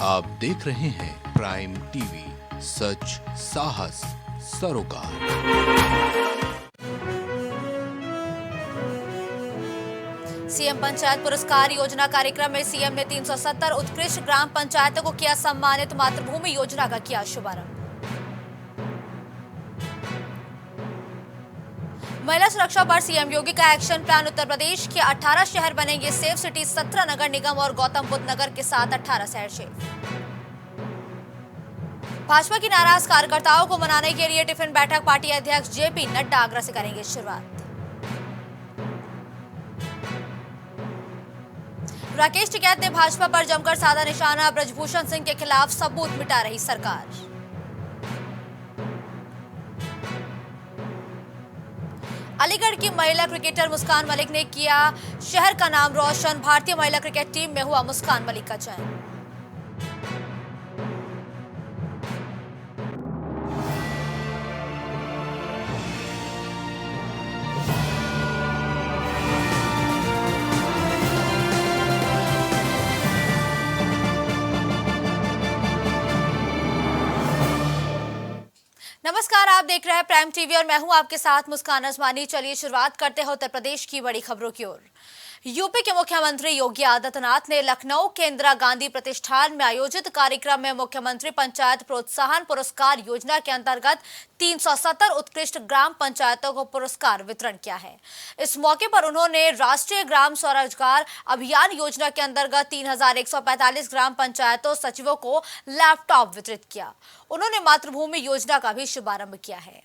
आप देख रहे हैं प्राइम टीवी, सच साहस सरोकार। सीएम पंचायत पुरस्कार योजना कार्यक्रम में सीएम ने 370 उत्कृष्ट ग्राम पंचायतों को किया सम्मानित। मातृभूमि योजना का किया शुभारंभ। महिला सुरक्षा पर सीएम योगी का एक्शन प्लान। उत्तर प्रदेश के 18 शहर बनेंगे सेफ सिटी। 17 नगर निगम और गौतम बुद्ध नगर के साथ 18 शहर सेफ। भाजपा की नाराज कार्यकर्ताओं को मनाने के लिए टिफिन बैठक पार्टी अध्यक्ष जेपी नड्डा आगरा से करेंगे शुरुआत। राकेश टिकैत ने भाजपा पर जमकर साधा निशाना। ब्रजभूषण सिंह के खिलाफ सबूत मिटा रही सरकार। अलीगढ़ की महिला क्रिकेटर मुस्कान मलिक ने किया शहर का नाम रोशन। भारतीय महिला क्रिकेट टीम में हुआ मुस्कान मलिक का चयन। नमस्कार, आप देख रहे हैं प्राइम टीवी और मैं हूं आपके साथ मुस्कान अजमानी। चलिए शुरुआत करते हैं उत्तर प्रदेश की बड़ी खबरों की ओर। यूपी के मुख्यमंत्री योगी आदित्यनाथ ने लखनऊ के इंदिरा गांधी प्रतिष्ठान में आयोजित कार्यक्रम में मुख्यमंत्री पंचायत प्रोत्साहन पुरस्कार योजना के अंतर्गत 370 उत्कृष्ट ग्राम पंचायतों को पुरस्कार वितरण किया है। इस मौके पर उन्होंने राष्ट्रीय ग्राम स्वरोजगार अभियान योजना के अंतर्गत 3145 ग्राम पंचायतों सचिवों को लैपटॉप वितरित किया। उन्होंने मातृभूमि योजना का भी शुभारंभ किया है।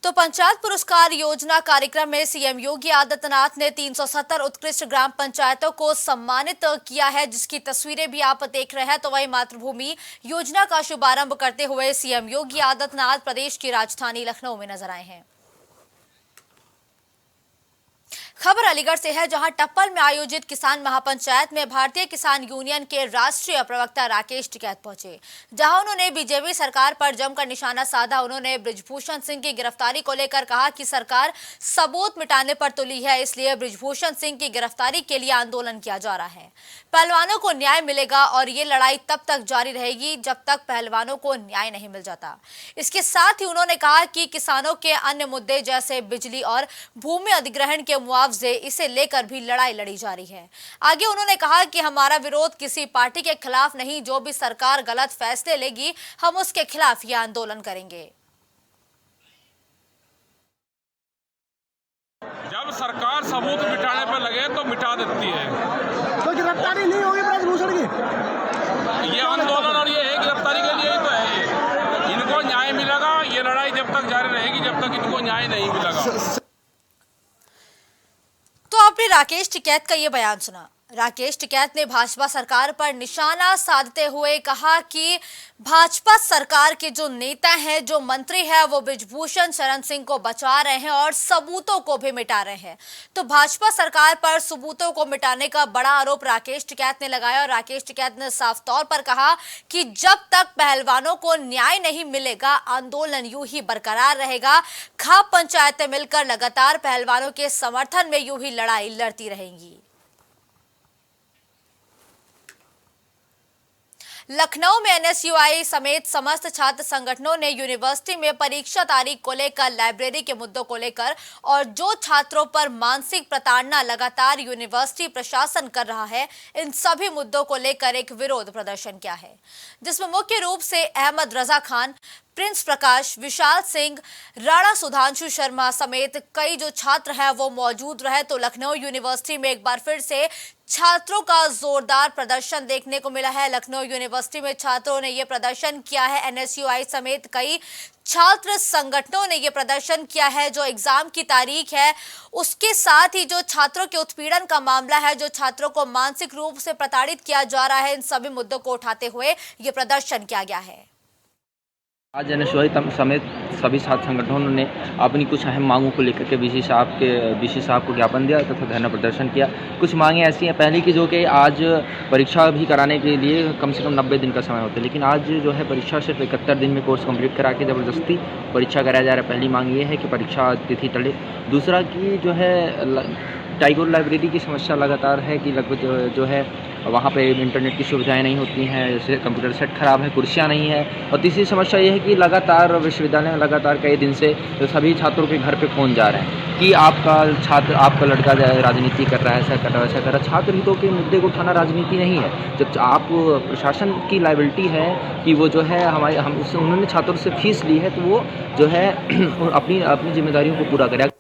तो पंचायत पुरस्कार योजना कार्यक्रम में सीएम योगी आदित्यनाथ ने 370 उत्कृष्ट ग्राम पंचायतों को सम्मानित किया है, जिसकी तस्वीरें भी आप देख रहे हैं। तो वही मातृभूमि योजना का शुभारंभ करते हुए सीएम योगी आदित्यनाथ प्रदेश की राजधानी लखनऊ में नजर आए हैं। खबर अलीगढ़ से है, जहां टप्पल में आयोजित किसान महापंचायत में भारतीय किसान यूनियन के राष्ट्रीय प्रवक्ता राकेश टिकैत पहुंचे, जहां उन्होंने बीजेपी सरकार पर जमकर निशाना साधा। उन्होंने ब्रजभूषण सिंह की गिरफ्तारी को लेकर कहा कि सरकार सबूत मिटाने पर तुली है, इसलिए ब्रजभूषण सिंह की गिरफ्तारी के लिए आंदोलन किया जा रहा है। पहलवानों को न्याय मिलेगा और ये लड़ाई तब तक जारी रहेगी जब तक पहलवानों को न्याय नहीं मिल जाता। इसके साथ ही उन्होंने कहा कि किसानों के अन्य मुद्दे जैसे बिजली और भूमि अधिग्रहण के मुआवजे, इसे लेकर भी लड़ाई लड़ी जा रही है। आगे उन्होंने कहा कि हमारा विरोध किसी पार्टी के खिलाफ नहीं, जो भी सरकार गलत फैसले लेगी हम उसके खिलाफ यह आंदोलन करेंगे। जब सरकार सबूत मिटाने पर लगे तो मिटा देती है। तो गिरफ्तारी नहीं होगी ब्रजभूषण की? ये आंदोलन और ये गिरफ्तारी के लिए ही तो है। ये इनको न्याय मिलेगा, ये लड़ाई जब तक जारी रहेगी जब तक इनको न्याय नहीं मिलेगा। तो आपने राकेश टिकैत का ये बयान सुना। राकेश टिकैत ने भाजपा सरकार पर निशाना साधते हुए कहा कि भाजपा सरकार के जो नेता हैं, जो मंत्री हैं, वो ब्रजभूषण शरण सिंह को बचा रहे हैं और सबूतों को भी मिटा रहे हैं। तो भाजपा सरकार पर सबूतों को मिटाने का बड़ा आरोप राकेश टिकैत ने लगाया और राकेश टिकैत ने साफ तौर पर कहा कि जब तक पहलवानों को न्याय नहीं मिलेगा आंदोलन यूं ही बरकरार रहेगा। खाप पंचायतें मिलकर लगातार पहलवानों के समर्थन में यूं ही लड़ाई लड़ती रहेंगी। लखनऊ में एनएसयूआई समेत समस्त छात्र संगठनों ने यूनिवर्सिटी में परीक्षा तारीख को लेकर, लाइब्रेरी के मुद्दों को लेकर और जो छात्रों पर मानसिक प्रताड़ना लगातार यूनिवर्सिटी प्रशासन कर रहा है, इन सभी मुद्दों को लेकर एक विरोध प्रदर्शन किया है, जिसमें मुख्य रूप से अहमद रजा खान, प्रिंस प्रकाश, विशाल सिंह, राणा सुधांशु शर्मा समेत कई जो छात्र हैं वो मौजूद रहे। तो लखनऊ यूनिवर्सिटी में एक बार फिर से छात्रों का जोरदार प्रदर्शन देखने को मिला है। लखनऊ यूनिवर्सिटी में छात्रों ने यह प्रदर्शन किया है। एनएसयूआई समेत कई छात्र संगठनों ने यह प्रदर्शन किया है। जो एग्जाम की तारीख है, उसके साथ ही जो छात्रों के उत्पीड़न का मामला है, जो छात्रों को मानसिक रूप से प्रताड़ित किया जा रहा है, इन सभी मुद्दों को उठाते हुए यह प्रदर्शन किया गया है। आज एनएसयूआई समेत सभी छात्र संगठनों ने अपनी कुछ अहम मांगों को लेकर के वीसी साहब को ज्ञापन दिया तथा धरना प्रदर्शन किया। कुछ मांगें ऐसी हैं, पहली की जो कि आज परीक्षा भी कराने के लिए कम से कम 90 दिन का समय होता है, लेकिन आज जो है परीक्षा सिर्फ 71 दिन में कोर्स कंप्लीट करा के ज़बरदस्ती परीक्षा कराया जा रहा है। पहली मांग ये है कि परीक्षा तिथि टले। दूसरा कि जो है टैगोर लाइब्रेरी की समस्या लगातार है कि लगभग जो है वहाँ पे इंटरनेट की सुविधाएं नहीं होती हैं, जैसे कंप्यूटर सेट ख़राब है, कुर्सियाँ नहीं है। और तीसरी समस्या ये है कि लगातार विश्वविद्यालय में लगातार कई दिन से सभी छात्रों के घर पे फ़ोन जा रहे हैं कि आपका लड़का जो है राजनीति कर रहा है, ऐसा कर रहा है, वैसा कर रहा है। छात्र हितों के मुद्दे को उठाना राजनीति नहीं है। जब आप प्रशासन की लायबिलिटी है कि वो जो है उन्होंने छात्रों से फीस ली है, तो वो जो है अपनी जिम्मेदारियों को पूरा करे।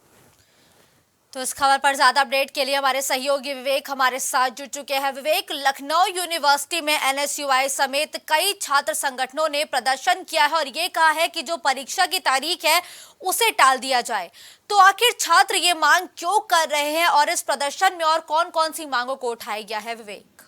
तो इस खबर पर ज्यादा अपडेट के लिए हमारे सहयोगी विवेक हमारे साथ जुड़ चुके हैं। विवेक, लखनऊ यूनिवर्सिटी में एनएसयूआई समेत कई छात्र संगठनों ने प्रदर्शन किया है और ये कहा है कि जो परीक्षा की तारीख है उसे टाल दिया जाए। तो आखिर छात्र ये मांग क्यों कर रहे हैं और इस प्रदर्शन में और कौन कौन सी मांगों को उठाया गया है? विवेक,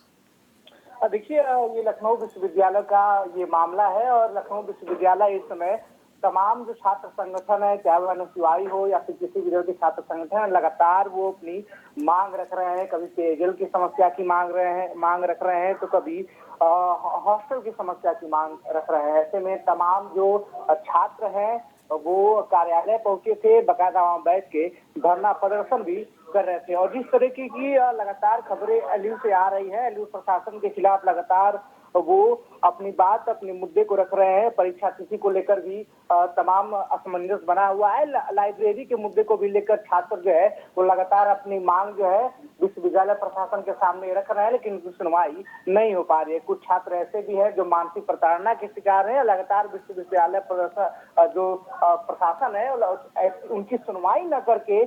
देखिए, ये लखनऊ विश्वविद्यालय का ये मामला है और लखनऊ विश्वविद्यालय इस समय तमाम जो छात्र संगठन है, चाहे वो एनएसयूआई हो या फिर किसी विरोधी छात्र संगठन है, लगातार वो अपनी मांग रख रहे हैं। कभी पेयजल की समस्या की मांग रख रहे हैं, तो कभी हॉस्टल की समस्या की मांग रख रहे हैं। ऐसे में तमाम जो छात्र हैं वो कार्यालय पहुंचे थे, बकायदा वहां बैठ के धरना प्रदर्शन भी कर रहे थे। और जिस तरीके की लगातार खबरें एलयू से आ रही है, एलयू प्रशासन के खिलाफ लगातार वो अपनी बात, अपने मुद्दे को रख रहे हैं। परीक्षा तिथि को लेकर भी तमाम असमंजस बना हुआ है। लाइब्रेरी के मुद्दे को भी लेकर छात्र जो है वो लगातार अपनी मांग जो है विश्वविद्यालय प्रशासन के सामने रख रहे हैं, लेकिन उनकी सुनवाई नहीं हो पा रही है। कुछ छात्र ऐसे भी हैं जो मानसिक प्रताड़ना के शिकार हैं। लगातार विश्वविद्यालय जो प्रशासन है उनकी सुनवाई न करके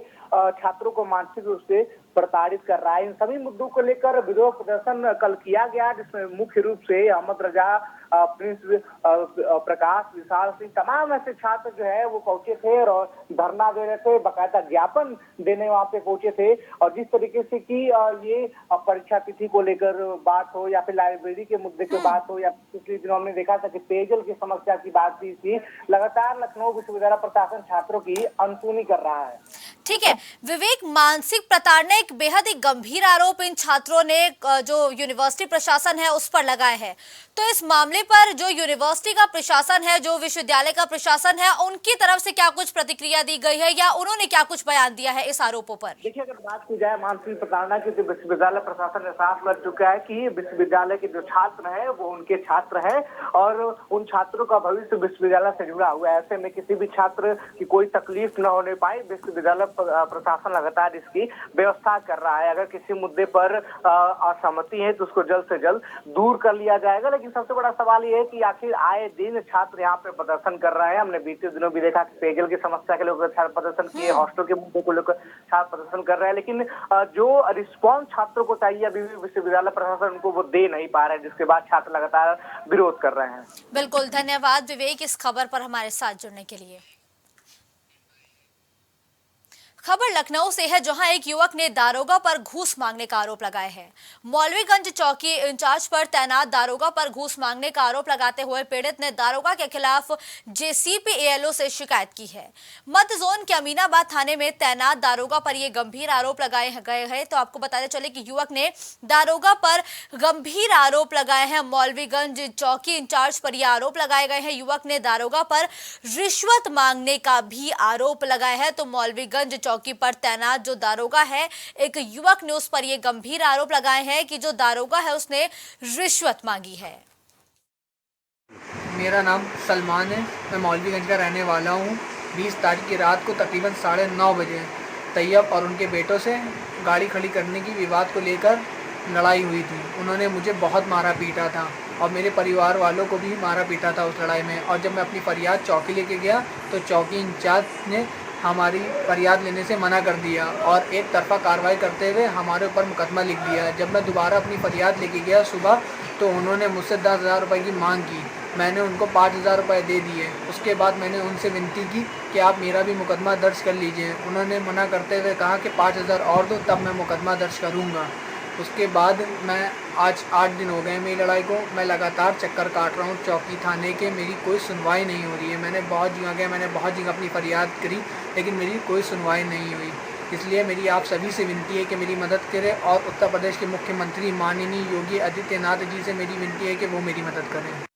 छात्रों को मानसिक रूप से प्रताड़ित कर रहा है। इन सभी मुद्दों को लेकर विरोध प्रदर्शन कल किया गया, जिसमें मुख्य रूप से अहमद रजा, प्रिंस प्रकाश, विशाल सिंह, तमाम ऐसे छात्र जो है वो पहुंचे थे और धरना दे रहे थे, बकायदा ज्ञापन देने वहां पे पहुंचे थे। और जिस तरीके से कि ये परीक्षा तिथि को लेकर बात हो या फिर लाइब्रेरी के मुद्दे की बात हो या पिछले दिनों हमने देखा था कि पेयजल की समस्या की बात की थी, लगातार लखनऊ विश्वविद्यालय प्रशासन छात्रों की अनसुनी कर रहा है। ठीक है विवेक, मानसिक प्रताड़ना एक बेहद ही गंभीर आरोप इन छात्रों ने जो यूनिवर्सिटी प्रशासन है उस पर लगाए हैं। तो इस मामले पर जो यूनिवर्सिटी का प्रशासन है, जो विश्वविद्यालय का प्रशासन है, उनकी तरफ से क्या कुछ प्रतिक्रिया दी गई है या उन्होंने क्या कुछ बयान दिया है इस आरोपों पर? देखिए, अगर बात की जाए मानसिक प्रताड़ना की, तो विश्वविद्यालय प्रशासन ने साफ कर चुका है कि विश्वविद्यालय के जो छात्र हैं वो उनके छात्र हैं और उन छात्रों का भविष्य विश्वविद्यालय से जुड़ा हुआ है। ऐसे में किसी भी छात्र की कोई तकलीफ न होने पाए, विश्वविद्यालय प्रशासन लगातार इसकी व्यवस्था कर रहा है। अगर किसी मुद्दे पर असहमति है तो उसको जल्द से जल्द दूर कर लिया जाएगा। लेकिन सबसे बड़ा सवाल ये है कि आखिर आए दिन छात्र यहाँ पे प्रदर्शन कर रहे हैं। हमने बीते दिनों भी देखा कि पेयजल की समस्या के लेकर छात्र प्रदर्शन किए, हॉस्टल के मुद्दे को लेकर छात्र प्रदर्शन कर रहे हैं, लेकिन जो रिस्पॉन्स छात्रों को चाहिए अभी भी विश्वविद्यालय प्रशासन उनको वो दे नहीं पा रहे हैं, जिसके बाद छात्र लगातार विरोध कर रहे हैं। बिल्कुल, धन्यवाद विवेक इस खबर पर हमारे साथ जुड़ने के लिए। खबर लखनऊ से है, जहां एक युवक ने दारोगा पर घूस मांगने का आरोप लगाया है। मौलवीगंज चौकी इंचार्ज पर तैनात दारोगा पर घूस मांगने का आरोप लगाते हुए पीड़ित ने दारोगा के खिलाफ जेसीपी एएलओ से शिकायत की है। मध्य जोन के अमीनाबाद थाने में तैनात दारोगा पर यह गंभीर आरोप लगाए गए हैं। तो आपको बताते चले कि युवक ने दारोगा पर गंभीर आरोप लगाए हैं। मौलवीगंज चौकी इंचार्ज पर यह आरोप लगाए गए हैं। युवक ने दारोगा पर रिश्वत मांगने का भी आरोप लगाया है। तो मौलवीगंज चौकी पर तैनात जो दारोगा है, एक युवक ने उस पर यह गंभीर आरोप लगाए हैं कि जो दारोगा है उसने रिश्वत मांगी है। मेरा नाम सलमान है, मैं मौलवीगंज का रहने वाला हूँ। 20 तारीख की रात को तकरीबन 9:30 बजे तैयब और उनके बेटों से गाड़ी खड़ी करने की विवाद को लेकर लड़ाई हुई थी। उन्होंने मुझे बहुत मारा पीटा था और मेरे परिवार वालों को भी मारा पीटा था उस लड़ाई में। और जब मैं अपनी फरियाद चौकी लेके गया तो चौकी इंचार्ज ने हमारी फरियाद लेने से मना कर दिया और एक तरफा कार्रवाई करते हुए हमारे ऊपर मुकदमा लिख दिया। जब मैं दोबारा अपनी फरियाद लेके गया सुबह, तो उन्होंने मुझसे 10,000 रुपये की मांग की। मैंने उनको 5,000 रुपये दे दिए। उसके बाद मैंने उनसे विनती की कि आप मेरा भी मुकदमा दर्ज कर लीजिए। उन्होंने मना करते हुए कहा कि 5,000 और दो, तब मैं मुकदमा दर्ज करूँगा। उसके बाद मैं आज 8 दिन हो गए मेरी लड़ाई को, मैं लगातार चक्कर काट रहा हूँ चौकी थाने के। मेरी कोई सुनवाई नहीं हो रही है। मैंने बहुत जगह गया, मैंने बहुत जगह अपनी फरियाद करी, लेकिन मेरी कोई सुनवाई नहीं हुई। इसलिए मेरी आप सभी से विनती है कि मेरी मदद करें और उत्तर प्रदेश के मुख्यमंत्री माननीय योगी आदित्यनाथ जी से मेरी विनती है कि वो मेरी मदद करें।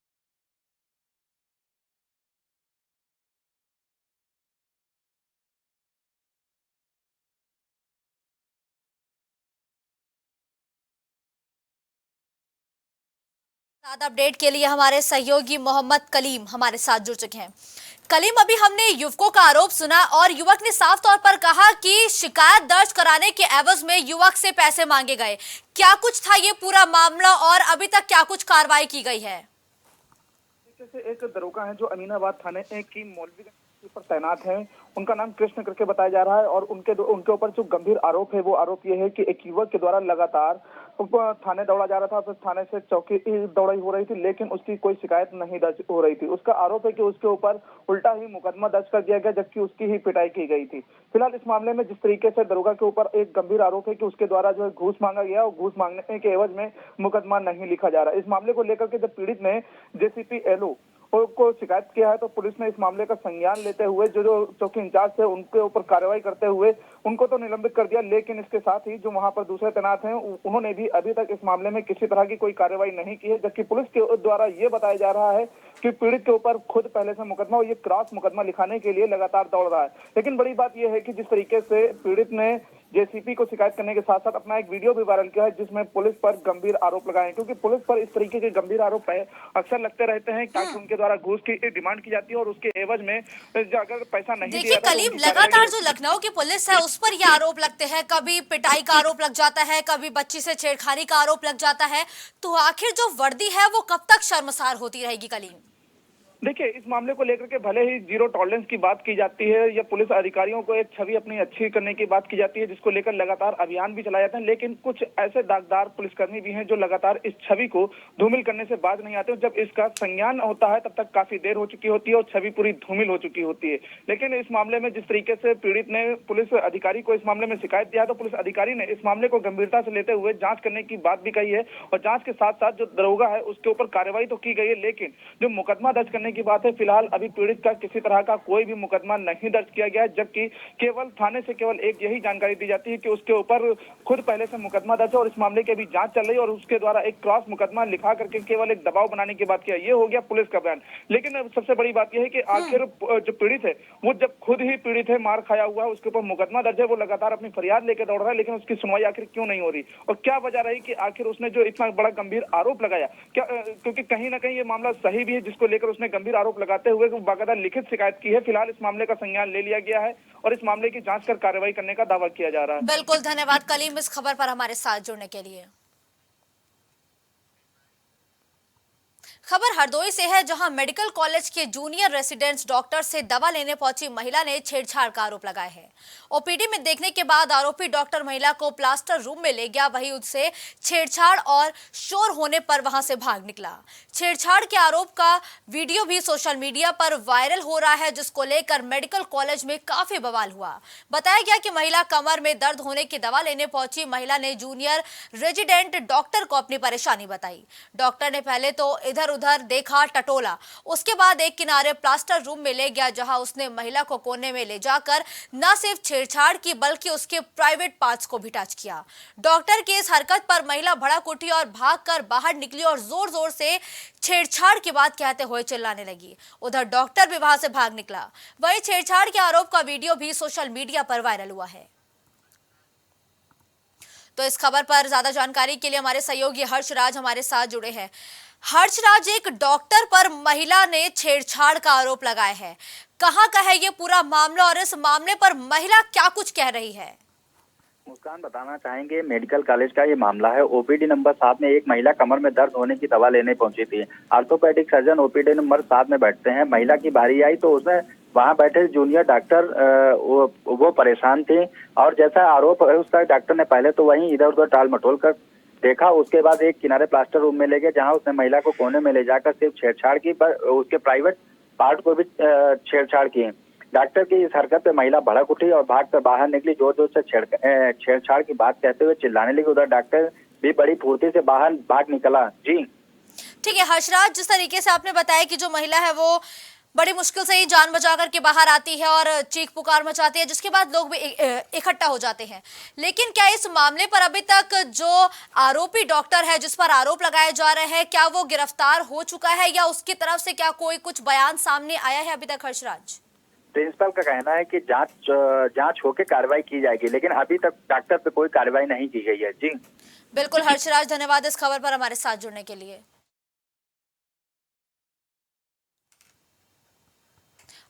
ज्यादा अपडेट के लिए हमारे सहयोगी मोहम्मद कलीम हमारे साथ जुड़ चुके हैं। कलीम, अभी हमने युवकों का आरोप सुना और युवक ने साफ तौर पर कहा कि शिकायत दर्ज कराने के एवज में युवक से पैसे मांगे गए। क्या कुछ था ये पूरा मामला और अभी तक क्या कुछ कार्रवाई की गई है? से एक दरोगा है जो अमीनाबाद थाने की मौलवीगंज पर तैनात हैं, उनका नाम कृष्ण करके बताया जा रहा है और उनके ऊपर जो गंभीर आरोप है वो आरोप ये है कि एक युवक के द्वारा लगातार थाने दौड़ा जा रहा था, फिर थाने से चौकी दौड़ाई हो रही थी, लेकिन उसकी कोई शिकायत नहीं दर्ज हो रही थी। उसका आरोप है कि उसके ऊपर उल्टा ही मुकदमा दर्ज कर दिया गया, जबकि उसकी ही पिटाई की गई थी। फिलहाल इस मामले में जिस तरीके से दरोगा के ऊपर एक गंभीर आरोप है कि उसके द्वारा जो है घूस मांगा गया और घूस मांगने के एवज में मुकदमा नहीं लिखा जा रहा। इस मामले को लेकर के जब पीड़ित ने जेसीपी एलओ को शिकायत किया है तो पुलिस ने इस मामले का संज्ञान लेते हुए जो चौकी इंचार्ज थे उनके ऊपर कार्रवाई करते हुए उनको तो निलंबित कर दिया, लेकिन इसके साथ ही जो वहां पर दूसरे तैनात हैं उन्होंने भी अभी तक इस मामले में किसी तरह की कोई कार्रवाई नहीं की है। जबकि पुलिस के द्वारा ये बताया जा रहा है कि पीड़ित के ऊपर खुद पहले से मुकदमा और ये क्रॉस मुकदमा लिखाने के लिए लगातार दौड़ रहा है। लेकिन बड़ी बात यह है कि जिस तरीके से पीड़ित ने जेसीपी को शिकायत करने के साथ साथ अपना एक वीडियो भी वायरल किया है जिसमें पुलिस पर गंभीर आरोप लगाए हैं, क्योंकि पुलिस पर इस तरीके के गंभीर आरोप अक्सर लगते रहते हैं ताकि उनके द्वारा घूस की डिमांड की जाती है और उसके एवज में अगर पैसा नहीं देखिए कलीम, लगातार जो लखनऊ की पुलिस है उस पर ये आरोप लगते हैं, कभी पिटाई का आरोप लग जाता है, कभी बच्ची से छेड़खानी का आरोप लग जाता है, तो आखिर जो वर्दी है वो कब तक शर्मसार होती रहेगी? कलीम, देखिए, इस मामले को लेकर के भले ही जीरो टॉलरेंस की बात की जाती है या पुलिस अधिकारियों को एक छवि अपनी अच्छी करने की बात की जाती है जिसको लेकर लगातार अभियान भी चलाए जाते हैं, लेकिन कुछ ऐसे दागदार पुलिसकर्मी भी हैं जो लगातार इस छवि को धूमिल करने से बाज नहीं आते। जब इसका संज्ञान होता है तब तक काफी देर हो चुकी होती है और छवि पूरी धूमिल हो चुकी होती है। लेकिन इस मामले में जिस तरीके से पीड़ित ने पुलिस अधिकारी को इस मामले में शिकायत दिया तो पुलिस अधिकारी ने इस मामले को गंभीरता से लेते हुए जांच करने की बात भी कही है और जांच के साथ साथ जो दरोगा है उसके ऊपर कार्रवाई तो की गई है, लेकिन जो मुकदमा दर्ज करने की बात है फिलहाल अभी पीड़ित का किसी तरह का कोई भी मुकदमा नहीं दर्ज किया गया है। जबकि केवल थाने से केवल एक यही जानकारी दी जाती है कि उसके ऊपर खुद पहले से मुकदमा दर्ज है और इस मामले की अभी जांच चल रही है और उसके द्वारा एक क्रॉस मुकदमा लिखा करके केवल एक दबाव बनाने की बात किया। ये हो गया पुलिस का बयान, लेकिन सबसे बड़ी बात यह है कि आखिर जो पीड़ित है वो जब खुद ही पीड़ित है, मार खाया हुआ है, उसके ऊपर मुकदमा दर्ज है, वो लगातार अपनी फरियाद लेकर दौड़ रहा है, लेकिन उसकी सुनवाई आखिर क्यों नहीं हो रही और क्या वजह रही कि आखिर उसने जो इतना बड़ा गंभीर आरोप लगाया, क्या क्योंकि कहीं ना कहीं ये मामला सही भी है जिसको लेकर उसने गंभीर आरोप लगाते हुए बाकायदा लिखित शिकायत की है। फिलहाल इस मामले का संज्ञान ले लिया गया है और इस मामले की जांच कर कार्रवाई करने का दावा किया जा रहा है। बिल्कुल, धन्यवाद कलीम इस खबर पर हमारे साथ जुड़ने के लिए। खबर हरदोई से है, जहां मेडिकल कॉलेज के जूनियर रेसिडेंट्स डॉक्टर से दवा लेने पहुंची महिला ने छेड़छाड़ का आरोप लगाया है। ओपीडी में देखने के बाद आरोपी डॉक्टर महिला को प्लास्टर रूम में ले गया, वहीं उससे छेड़छाड़ और शोर होने पर वहां से भाग निकला। छेड़छाड़ के आरोप का वीडियो भी सोशल मीडिया पर वायरल हो रहा है, जिसको लेकर मेडिकल कॉलेज में काफी बवाल हुआ। बताया गया कि महिला कमर में दर्द होने की दवा लेने पहुंची महिला ने जूनियर रेजिडेंट डॉक्टर को अपनी परेशानी बताई। डॉक्टर ने पहले तो इधर उधर देखा, टटोला, उसके बाद एक किनारे प्लास्टर रूम में ले गया, जहां उसने महिला को कोने में ले जाकर न सिर्फ छेड़छाड़ की बल्कि उसके प्राइवेट पार्ट्स को भी टच किया। डॉक्टर की इस हरकत पर महिला भड़क उठी और भागकर बाहर निकली और जोर जोर से छेड़छाड़ की बात कहते हुए चिल्लाने लगी। उधर डॉक्टर भी वहां से भाग निकला। वहीं छेड़छाड़ के आरोप का वीडियो भी सोशल मीडिया पर वायरल हुआ है। तो इस खबर पर ज्यादा जानकारी के लिए हमारे सहयोगी हर्षराज हमारे साथ जुड़े हैं। हर्षराज, एक डॉक्टर पर महिला ने छेड़छाड़ का आरोप लगाया है, कहां का है ये पूरा मामला और इस मामले पर महिला क्या कुछ कह रही है? मुस्कान, बताना चाहेंगे मेडिकल कॉलेज का ये मामला है। ओपीडी नंबर 7 में एक महिला कमर में दर्द होने की दवा लेने पहुंची थी। ऑर्थोपेडिक सर्जन ओपीडी नंबर 7 में बैठते हैं। महिला की बारी आई तो उसने वहां बैठे जूनियर डॉक्टर वो परेशान थे और जैसा आरोप है उसका, डॉक्टर ने पहले तो वहीं इधर उधर टाल मटोल कर देखा, उसके बाद एक किनारे प्लास्टर रूम में ले गए, जहां उसने महिला को कोने में ले जाकर सिर्फ छेड़छाड़ की, पर उसके प्राइवेट पार्ट को भी छेड़छाड़ की। डॉक्टर की इस हरकत पे महिला भड़क उठी और भागकर बाहर निकली, जोर जोर से छेड़छाड़ की बात कहते हुए चिल्लाने लगी। उधर डॉक्टर भी बड़ी फुर्ती से बाहर भाग निकला। जी ठीक है हर्षराज, जिस तरीके से आपने बताया कि जो महिला है वो बड़ी मुश्किल से ही जान बचा करके बाहर आती है और चीख पुकार मचाती है, जिसके बाद लोग भी इकट्ठा हो जाते हैं, लेकिन क्या इस मामले पर अभी तक जो आरोपी डॉक्टर है जिस पर आरोप लगाए जा रहे हैं, क्या वो गिरफ्तार हो चुका है या उसकी तरफ से क्या कोई कुछ बयान सामने आया है अभी तक? हर्षराज, प्रिंसिपल का कहना है कि जांच होकर कार्रवाई की जाएगी, लेकिन अभी तक डॉक्टर पे कोई कार्रवाई नहीं की गई है। जी बिल्कुल हर्षराज, धन्यवाद इस खबर पर हमारे साथ जुड़ने के लिए।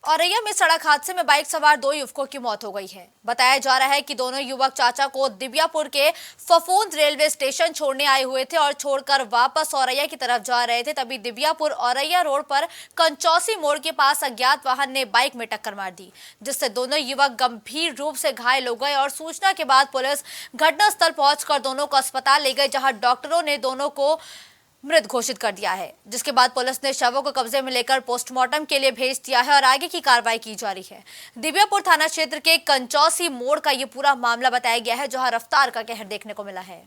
औरैया में सड़क हादसे में बाइक सवार 2 युवकों की मौत हो गई है। बताया जा रहा है कि दोनों युवक चाचा को दिव्यापुर के फफूंद रेलवे स्टेशन छोड़ने आए हुए थे और छोड़कर वापस औरैया की तरफ जा रहे थे। तभी दिव्यापुर औरैया रोड पर कंचौसी मोड़ के पास अज्ञात वाहन ने बाइक में टक्कर मार दी, जिससे दोनों युवक गंभीर रूप से घायल हो गए और सूचना के बाद पुलिस घटनास्थल पहुंचकर दोनों को अस्पताल ले गए, जहां डॉक्टरों ने दोनों को मृत घोषित कर दिया है। जिसके बाद पुलिस ने शवों को कब्जे में लेकर पोस्टमार्टम के लिए भेज दिया है और आगे की कार्रवाई की जा रही है। दिव्यापुर थाना क्षेत्र के कंचौसी मोड़ का ये पूरा मामला बताया गया है, जहां रफ्तार का कहर देखने को मिला है।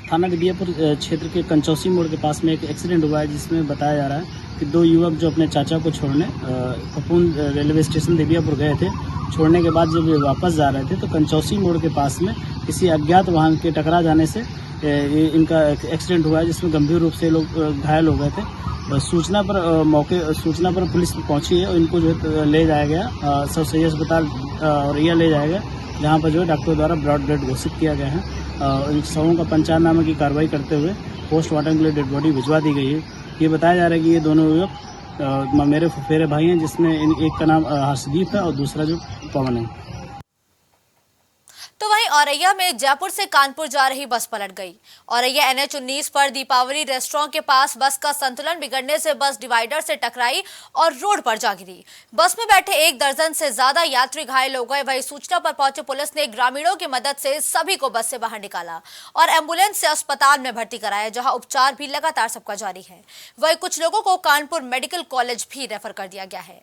थाना दिव्यापुर क्षेत्र के कंचौसी मोड़ के पास में एक एक्सीडेंट हुआ है, जिसमें बताया जा रहा है कि 2 युवक जो अपने चाचा को छोड़ने फफूंद रेलवे स्टेशन दिव्यापुर गए थे, छोड़ने के बाद जब वे वापस जा रहे थे तो कंचौसी मोड़ के पास में किसी अज्ञात वाहन के टकरा जाने से इनका एक्सीडेंट हुआ है, जिसमें गंभीर रूप से लोग घायल हो गए थे। सूचना पर पुलिस पहुंची है और इनको जो है ले जाया गया सब सही अस्पताल औरैया ले जाया गया, जहां पर जो है डॉक्टर द्वारा ब्लड डेड घोषित किया गया है। इन शवों का पंचनामे की कार्रवाई करते हुए पोस्टमार्टम के लिए डेड बॉडी भिजवा दी गई है। ये बताया जा रहा है कि ये दोनों युवक मेरे फुफेरे भाई हैं, जिसमें एक का नाम हर्षदीप है और दूसरा जो पवन है। तो वहीं औरैया में जयपुर से कानपुर जा रही बस पलट गई। औरैया NH-19 पर दीपावली रेस्टोरेंट के पास बस का संतुलन बिगड़ने से बस डिवाइडर से टकराई और रोड पर जा गिरी। बस में बैठे 1 दर्जन से ज्यादा यात्री घायल हो गए। वहीं सूचना पर पहुंचे पुलिस ने ग्रामीणों की मदद से सभी को बस से बाहर निकाला और एम्बुलेंस से अस्पताल में भर्ती कराया, जहां उपचार भी लगातार सबका जारी है। वहीं कुछ लोगों को कानपुर मेडिकल कॉलेज भी रेफर कर दिया गया है।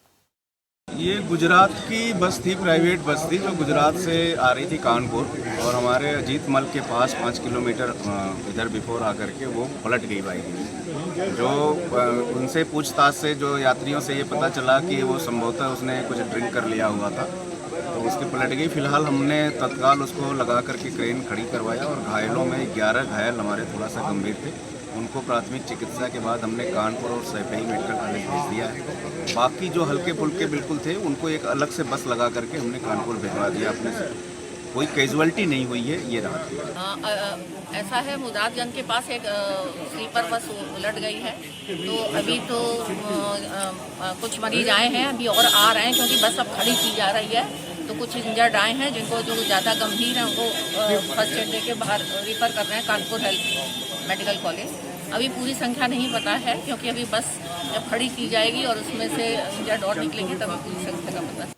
ये गुजरात की बस थी, प्राइवेट बस थी, जो गुजरात से आ रही थी कानपुर, और हमारे अजीत मल के पास 5 किलोमीटर इधर बिफोर आकर के वो पलट गई बाइक। जो उनसे पूछताछ से जो यात्रियों से ये पता चला कि वो संभवतः उसने कुछ ड्रिंक कर लिया हुआ था, तो उसकी पलट गई। फिलहाल हमने तत्काल उसको लगा करके क्रेन खड़ी करवाया और घायलों में 11 घायल हमारे थोड़ा सा गंभीर थे, उनको प्राथमिक चिकित्सा के बाद हमने कानपुर और सैफई मेडिकल कॉलेज भेज दिया है। बाकी जो हल्के फुल्के बिल्कुल थे उनको एक अलग से बस लगा करके हमने कानपुर भिजवा दिया अपने से। कोई कैजुअलिटी नहीं हुई है ये रात। ऐसा है, मुरादगंज के पास एक स्लीपर बस उलट गई है, तो अभी तो कुछ मरीज आए हैं, अभी और आ रहे हैं क्योंकि बस अब खड़ी की जा रही है। तो कुछ इंजर्ड आए हैं, जिनको जो ज़्यादा गंभीर हैं उनको फर्स्ट एड देके बाहर रिफ़र कर रहे हैं कानपुर हेल्थ मेडिकल कॉलेज। अभी पूरी संख्या नहीं पता है, क्योंकि अभी बस जब खड़ी की जाएगी और उसमें से इंजर्ड और निकलेंगे तभी पूरी संख्या का पता।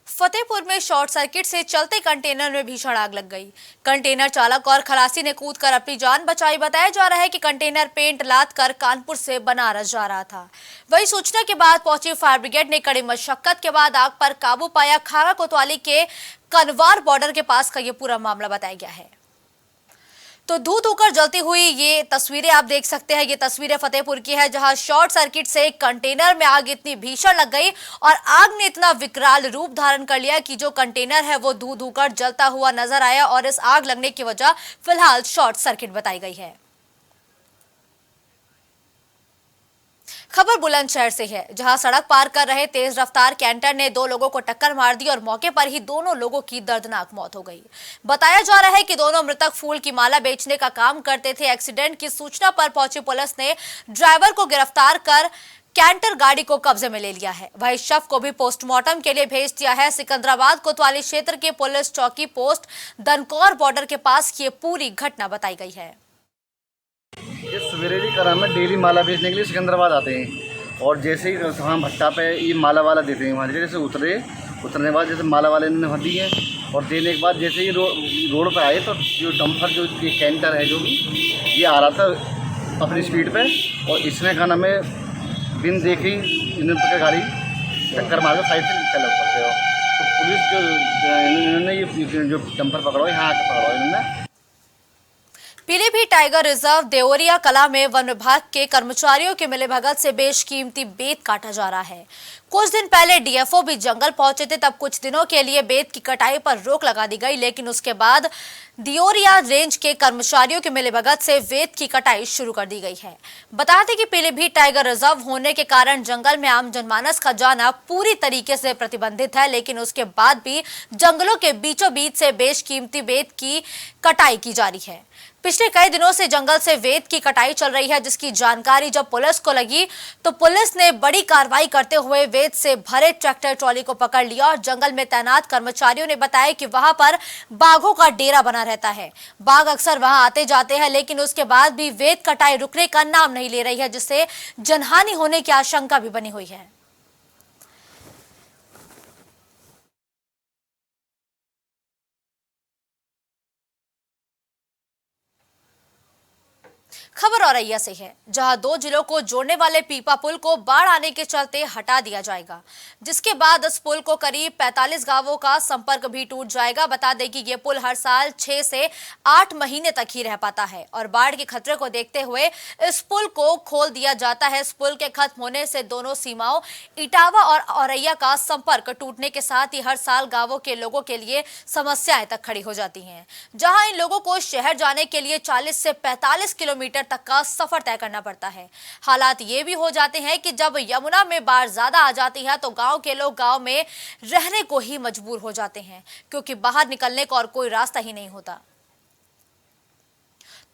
फतेहपुर में शॉर्ट सर्किट से चलते कंटेनर में भीषण आग लग गई। कंटेनर चालक और खलासी ने कूदकर अपनी जान बचाई। बताया जा रहा है कि कंटेनर पेंट लाद कर कानपुर से बनारस जा रहा था। वही सूचना के बाद पहुंची फायर ब्रिगेड ने कड़ी मशक्कत के बाद आग पर काबू पाया। खारा कोतवाली के कनवार बॉर्डर के पास का ये पूरा मामला बताया गया है। तो धू धूकर जलती हुई ये तस्वीरें आप देख सकते हैं। ये तस्वीरें फतेहपुर की है, जहां शॉर्ट सर्किट से एक कंटेनर में आग इतनी भीषण लग गई और आग ने इतना विकराल रूप धारण कर लिया कि जो कंटेनर है वो धू धूकर जलता हुआ नजर आया और इस आग लगने की वजह फिलहाल शॉर्ट सर्किट बताई गई है। खबर बुलंदशहर से है, जहां सड़क पार कर रहे तेज रफ्तार कैंटर ने 2 लोगों को टक्कर मार दी और मौके पर ही दोनों लोगों की दर्दनाक मौत हो गई। बताया जा रहा है कि दोनों मृतक फूल की माला बेचने का काम करते थे। एक्सीडेंट की सूचना पर पहुंची पुलिस ने ड्राइवर को गिरफ्तार कर कैंटर गाड़ी को कब्जे में ले लिया है। वहीं शव को भी पोस्टमार्टम के लिए भेज दिया है। सिकंदराबाद कोतवाली क्षेत्र के पुलिस चौकी पोस्ट दनकौर बॉर्डर के पास ये पूरी घटना बताई गई है। ये सवेरे जी करा में डेली माला बेचने के लिए सिकंदराबाद आते हैं, और जैसे ही वहाँ भट्टा पे ये माला वाला देते हैं, वहाँ जैसे उतरने के बाद जैसे माला वाले ने वहाँ दी है, और देने के बाद जैसे ही रोड पे आए तो जो डंपर जो ये कैंटर है जो भी ये आ रहा था अपनी स्पीड पे, और इसने का नाम है बिन देखी इन्होंने गाड़ी टक्कर मार कर साइड से चल पड़ते हो। तो पुलिस जो इन्होंने ये जो डंपर पकड़ो यहाँ आके पकड़ो इन्होंने। पीलीभीत टाइगर रिजर्व देवरिया कला में वन विभाग के कर्मचारियों के मिलीभगत से बेशकीमती बेत काटा जा रहा है। कुछ दिन पहले डीएफओ भी जंगल पहुंचे थे, तब कुछ दिनों के लिए बेत की कटाई पर रोक लगा दी गई, लेकिन उसके बाद दियोरिया रेंज के कर्मचारियों के मिलीभगत से बेत की कटाई शुरू कर दी गई है। बता दें कि पीलीभीत टाइगर रिजर्व होने के कारण जंगल में आम जनमानस का जाना पूरी तरीके से प्रतिबंधित है, लेकिन उसके बाद भी जंगलों के बीचों बीच से बेशकीमती बेत की कटाई की जा रही है। पिछले कई दिनों से जंगल से वेत की कटाई चल रही है, जिसकी जानकारी जब पुलिस को लगी तो पुलिस ने बड़ी कार्रवाई करते हुए दस्तावेज से भरे ट्रैक्टर ट्रॉली को पकड़ लिया और जंगल में तैनात कर्मचारियों ने बताया कि वहां पर बाघों का डेरा बना रहता है। बाघ अक्सर वहां आते जाते हैं, लेकिन उसके बाद भी वेद कटाई रुकने का नाम नहीं ले रही है, जिससे जनहानि होने की आशंका भी बनी हुई है। खबर औरैया से है, जहां 2 जिलों को जोड़ने वाले पीपा पुल को बाढ़ आने के चलते हटा दिया जाएगा, जिसके बाद इस पुल को करीब 45 गांवों का संपर्क भी टूट जाएगा। बता दें कि ये पुल हर साल 6 से 8 महीने तक ही रह पाता है और बाढ़ के खतरे को देखते हुए इस पुल को खोल दिया जाता है। इस पुल के खत्म होने से दोनों सीमाओं इटावा और औरैया का संपर्क टूटने के साथ ही हर साल गांवों के लोगों के लिए समस्याएं तक खड़ी हो जाती हैं, जहां इन लोगों को शहर जाने के लिए 40 से 45 किलोमीटर तक का सफर तय करना पड़ता है। हालात ये भी हो जाते हैं कि जब यमुना में बाढ़ ज्यादा आ जाती है तो गांव के लोग गांव में रहने को ही मजबूर हो जाते हैं, क्योंकि बाहर निकलने का और कोई रास्ता ही नहीं होता।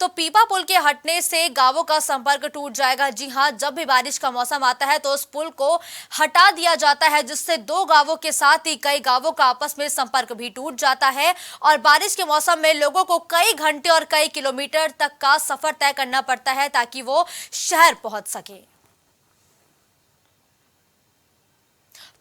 तो पीपा पुल के हटने से गांवों का संपर्क टूट जाएगा। जी हां, जब भी बारिश का मौसम आता है तो उस पुल को हटा दिया जाता है, जिससे 2 गांवों के साथ ही कई गांवों का आपस में संपर्क भी टूट जाता है और बारिश के मौसम में लोगों को कई घंटे और कई किलोमीटर तक का सफर तय करना पड़ता है ताकि वो शहर पहुंच सके।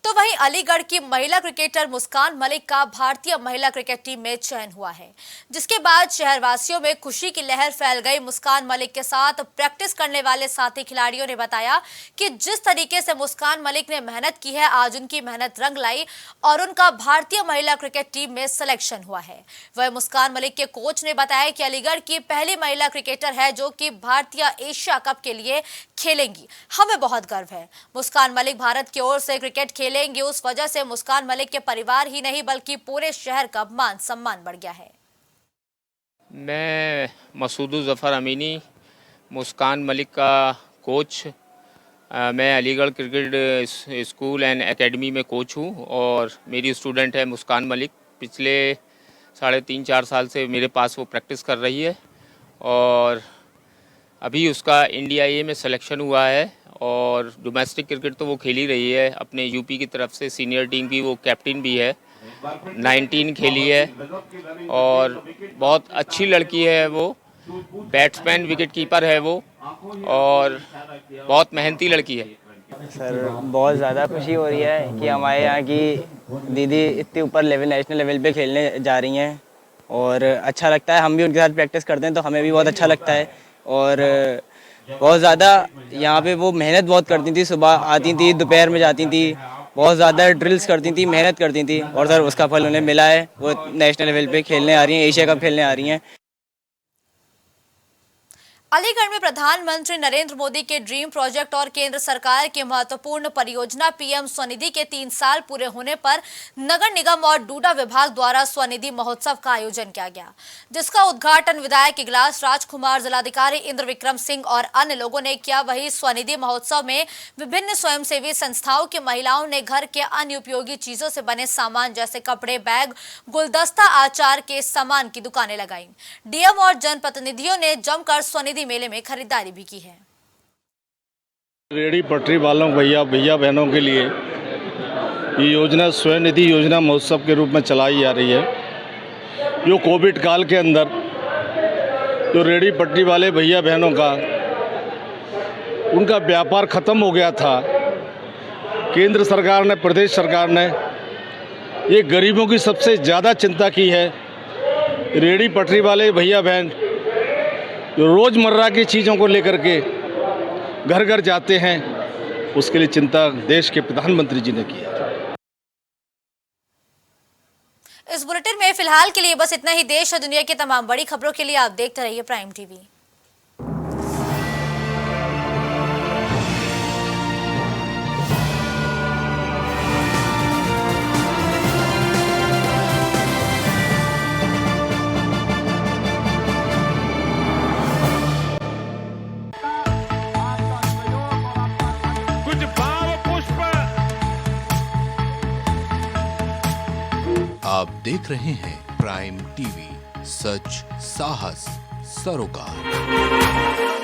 तो वहीं अलीगढ़ की महिला क्रिकेटर मुस्कान मलिक का भारतीय महिला क्रिकेट टीम में चयन हुआ है, जिसके बाद शहरवासियों में खुशी की लहर फैल गई। मुस्कान मलिक के साथ प्रैक्टिस करने वाले साथी खिलाड़ियों ने बताया कि जिस तरीके से मुस्कान मलिक ने मेहनत की है, आज उनकी मेहनत रंग लाई और उनका भारतीय महिला क्रिकेट टीम में सिलेक्शन हुआ है। वह मुस्कान मलिक के कोच ने बताया कि अलीगढ़ की पहली महिला क्रिकेटर है जो कि भारतीय एशिया कप के लिए खेलेंगी। हमें बहुत गर्व है। मुस्कान मलिक भारत की ओर से क्रिकेट खेलेंगी, उस वजह से मुस्कान मलिक के परिवार ही नहीं बल्कि पूरे शहर का मान सम्मान बढ़ गया है। मैं मसूद जफ़र अमीनी, मुस्कान मलिक का कोच। मैं Aligarh cricket school and academy में कोच हूँ और मेरी स्टूडेंट है मुस्कान मलिक। पिछले 3.5-4 साल से मेरे पास वो प्रैक्टिस कर रही है और अभी उसका इंडिया ए में सिलेक्शन हुआ है और डोमेस्टिक क्रिकेट तो वो खेल ही रही है। अपने यूपी की तरफ से सीनियर टीम की वो कैप्टन भी है, 19 खेली है और बहुत अच्छी लड़की है। वो बैट्समैन विकेट कीपर है वो और बहुत मेहनती लड़की है। सर बहुत ज़्यादा खुशी हो रही है कि हमारे यहाँ की दीदी इतने ऊपर लेवल, नेशनल लेवल पे खेलने जा रही हैं और अच्छा लगता है। हम भी उनके साथ प्रैक्टिस करते हैं तो हमें भी बहुत अच्छा लगता है और बहुत ज़्यादा यहाँ पे वो मेहनत बहुत करती थी। सुबह आती थी, दोपहर में जाती थी, बहुत ज़्यादा ड्रिल्स करती थी, मेहनत करती थी और सर उसका फल उन्हें मिला है। वो नेशनल लेवल पे खेलने आ रही हैं, एशिया कप खेलने आ रही हैं। अलीगढ़ में प्रधानमंत्री नरेंद्र मोदी के ड्रीम प्रोजेक्ट और केंद्र सरकार की महत्वपूर्ण परियोजना पीएम स्वनिधि के 3 साल पूरे होने पर नगर निगम और डूडा विभाग द्वारा स्वनिधि महोत्सव का आयोजन किया गया, जिसका उद्घाटन विधायक इगलास राजकुमार, जिलाधिकारी इंद्र विक्रम सिंह और अन्य लोगों ने किया। वहीं स्वनिधि महोत्सव में विभिन्न स्वयंसेवी संस्थाओं की महिलाओं ने घर के अन्य उपयोगी चीजों से बने सामान जैसे कपड़े, बैग, गुलदस्ता, आचार के सामान की दुकानें लगाई। डीएम और जनप्रतिनिधियों ने जमकर स्वनिधि मेले में खरीदारी भी की है। रेहड़ी पटरी वालों भैया बहनों के लिए ये योजना स्वनिधि योजना महोत्सव के रूप में चलाई जा रही है। जो कोविड काल के अंदर जो रेहड़ी पटरी वाले भैया बहनों का उनका व्यापार खत्म हो गया था, केंद्र सरकार ने, प्रदेश सरकार ने ये गरीबों की सबसे ज़्यादा चिंता की है। रेहड़ी पटरी वाले भैया बहन जो रोज़मर्रा की चीज़ों को लेकर के घर घर जाते हैं, उसके लिए चिंता देश के प्रधानमंत्री जी ने की है। इस बुलेटिन में फिलहाल के लिए बस इतना ही। देश और दुनिया की तमाम बड़ी खबरों के लिए आप देखते रहिए प्राइम टीवी। आप देख रहे हैं प्राइम टीवी, सच साहस सरोकार।